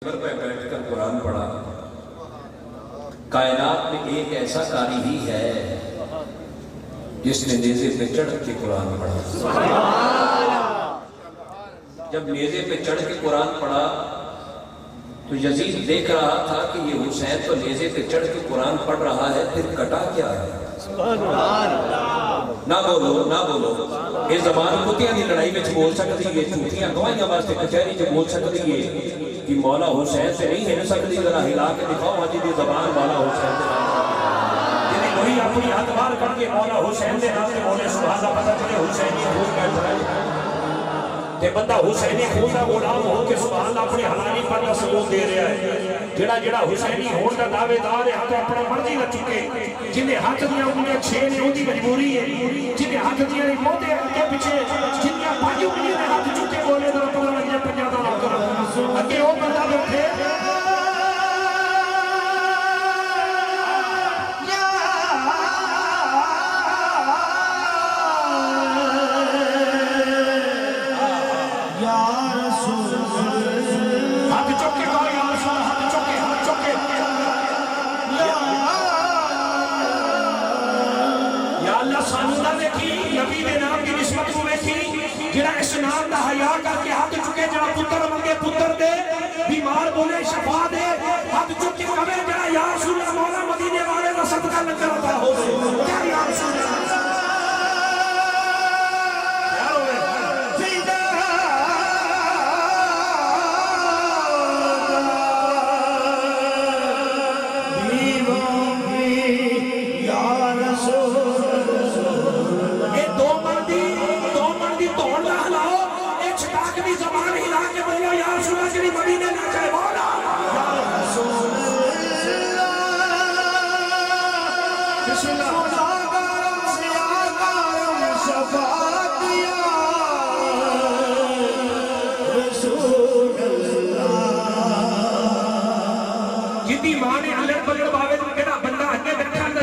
पर बैठकर कुरान पढ़ा। कायनात में एक ऐसा कारी ही है जिसने नेज़े पे चढ़ के कुरान पढ़ा। जब नेज़े पे चढ़ के कुरान पढ़ा तो यजीद देख रहा था कि ये हुसैन तो नेज़े पे चढ़ के कुरान पढ़ रहा है, फिर कटा क्या है? ना बोलो ना बोलो। ये जबान कुतियां की लड़ाई में बोल सकती है, झूठियां गवाहियां वास्ते कचहरी में बोल सकती है कि मौला हुसैन से नहीं हिल सकती। जरा हिला के दिखाओ आज की जबान मौला हुसैन से वही अपनी हाथ बाहर करके मौला हुसैन के नाम से बोले सुभान अल्लाह, पता चले हुसैनी खून का इजराइल ते बंदा हुसैनी खून का गुलाम हो के सुभान अल्लाह अपनी हलाली पर का सबूत दे रहा है। जेड़ा जेड़ा हुसैनी होने का दावेदार है तो अपनी मर्जी न चुके, जिन्हें हाथ दिया उंगलियां 6 ने उनकी मजबूरी है, जिन्हें हाथ दिया मोटे के पीछे जिन्हें 5 उंगलियां ने हाथ चुके बोले तो पता लग गया 50 का नौकर अगे वो बंदा बैठे बीमार बोले शफा दे, हाथ चुक के कहे मेरा या रसूल अल्लाह मौला मदीने वाले का सदका लंगर अता हो क्या या रसूल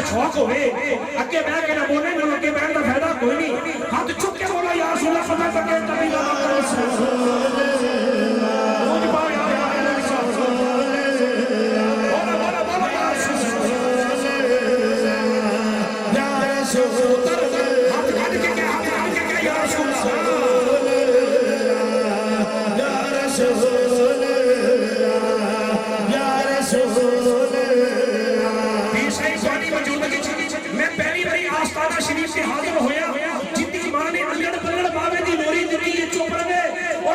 शौक होवे अगे बह के ना बोले ना अगे बहन का फायदा कोई नहीं। हाथ चुक के बोला या रसूल अल्लाह पता करके कभी ना करो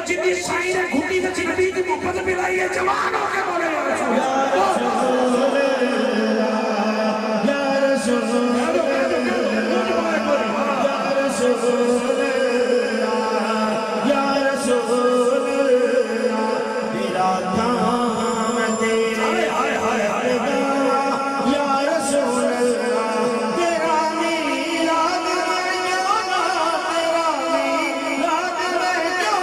जितनी साई ने घुटी में चिन्हती की मोहब्बत मिलाई है जवान हो के बोले या रसूल या रसूल या रसूल तेरा नाम तेरा हाय हाय हाय या रसूल तेरा मीलाद में क्यों ना तेरा मीलाद में क्यों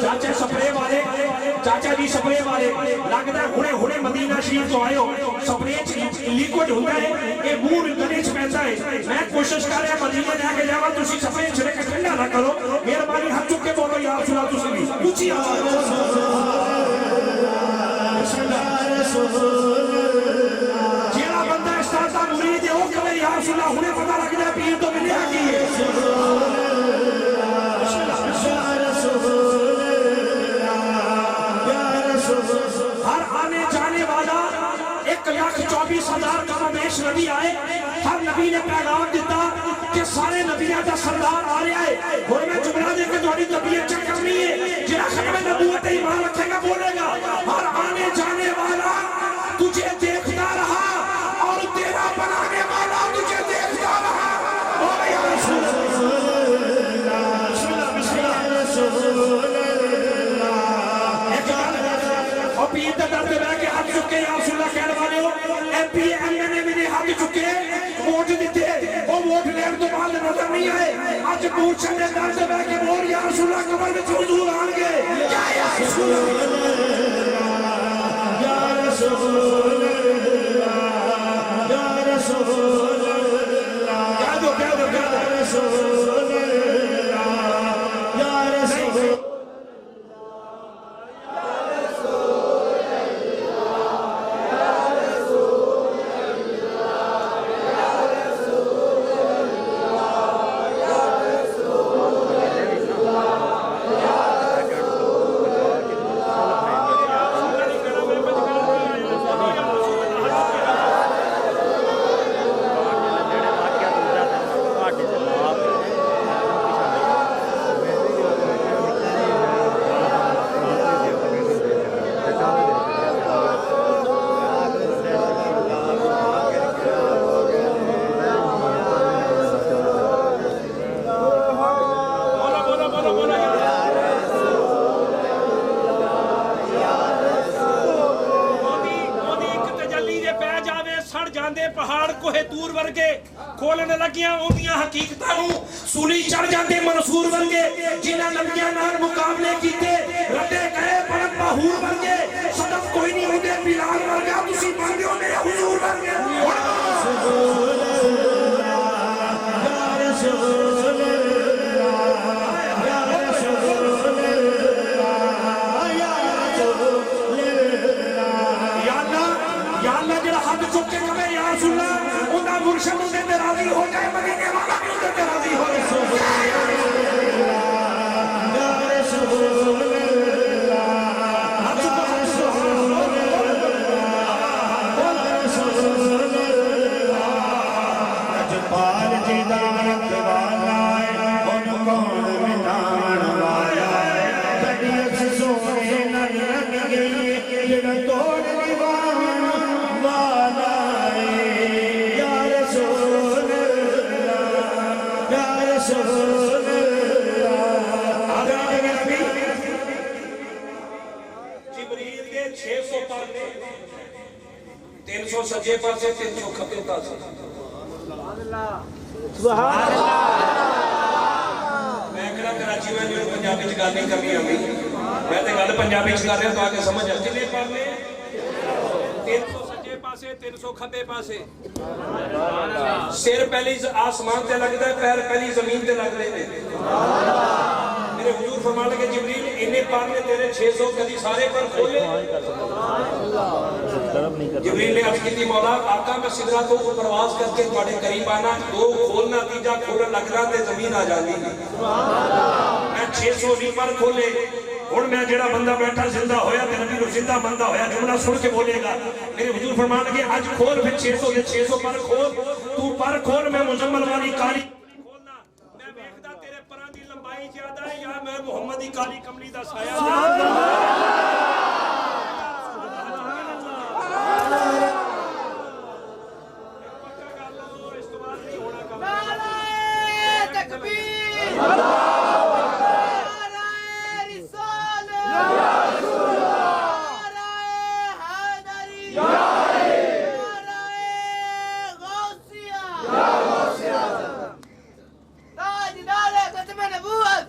चाचा सपरे वाले चाचा जी सपरे वाले लगता हुणे हुणे मदीना शरीफ तो आयो सपरे लिक्विड होता है ये मुंह गले च पैंदा है। मैं कोशिश कर रहा मदीने जाके जावा तुसी सपरे छड़े के ठंडा ना करो मेहरबानी हाथ चुक के बोलो या रसूल अल्लाह तुसी भी ऊंची आवाज जेड़ा बंदा उस्ताद दा मुरीद है वो कहे या रसूल अल्लाह हुणे पता लग जाए पीर तो मिलया की है। हर आने जाने वाला 1,24,000 कमोबेश नबी आए, हर नबी ने पैगाम दिता कि सारे नबियों का सरदार आ रहा है। और मैं जुमला देकर थोड़ी तबीयत चेक करनी है जिला खत्म नबूवत ईमान रखेगा बोलेगा हर आने जाने वाला तुझे देखता रहा और तेरा बनाने वाला तुझे देखता रहा। और या रसूल वोट दिते वो वोट लेने तो बाद नजर नहीं आए अज पूछ दे दर्द बह के बोल या रसूल कबर में हुजूर आन गए क्या या रसूल या रसूल या रसूल क्या दो रसूल पहाड़ कोहे दूर वर्गे खोलने लगियां उन्दियां हकीकतां नूं सूली चढ़ जांदे मंसूर वर्गे जिन्हां नबियां नाल मुकाबले कीते रटे गए पलक बाहूर वर्गे सदफ कोई नहीं होंदे बिलाल वर्गा तुसी बनदे हो मेरे हुजूर वर्गे मुर्शद उनसे राजी हो जाए मदीने वाला भी उनसे राजी हो जाए सज्जे पासे 300 खब्बे पासे सुभान अल्लाह मैं कहना कराची में जो पंजाबी च गल नहीं करनी आंदी मैं ते गल पंजाबी च कर रहा ताकि समझ आ कितने पढ़ने 300 सज्जे पासे 300 खब्बे पासे सिर पहली आसमान ते लगदा है पैर पहली जमीन ते लगदे ने मेरे हुजूर फरमान लगे जिब्रील इन्ने पढ़ने तेरे 600 कदी सारे पर खोले जिब्रील ने अर्ज की मौला आका मैं सिदरा तो परवाज करके तुम्हारे करीब आना दो खोलना तीजा खोलने लगना ते जमीन आ जाती मैं 600 नहीं पर खोले हुण मैं जेड़ा बंदा बैठा जिंदा होया ते नबी नु जिंदा बंदा होया जुमला सुन के बोलेगा मेरे हुजूर फरमान लगे आज खोल फिर 600 ये 600 पर खोल तू पर खोल मैं मुजम्मल वाली काली खोलना मैं देखदा तेरे परां दी लंबाई ज्यादा है या मैं मोहम्मद दी काली कमली दा साया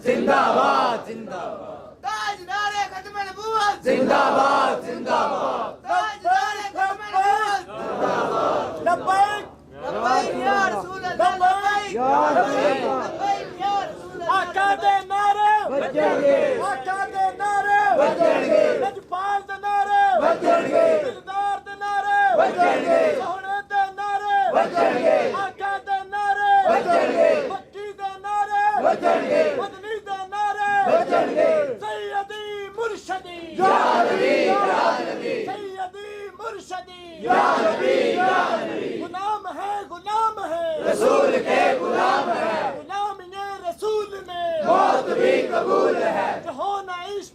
जिंदाबाद जिंदाबाद ताजदार खत्म नबूवत जिंदाबाद जिंदाबाद ताजदार खत्म नबूवत जिंदाबाद लब्बैक लब्बैक या रसूल अल्लाह लब्बैक या लब्बैक या रसूल अल्लाह आका दे नारे बजणगे आका दे नारे बजणगे लजपाल दे नारे बजणगे दिलदार दे नारे बजणगे सोहणे दे नारे बजणगे आका दे नारे बजणगे मक्की दे नारे बजणगे सैयदी मुर्शदी या नबी या नबी सैयदी मुर्शदी या नबी गुलाम है रसूल के गुलाम है गुलाम ये रसूल में मौत भी कबूल है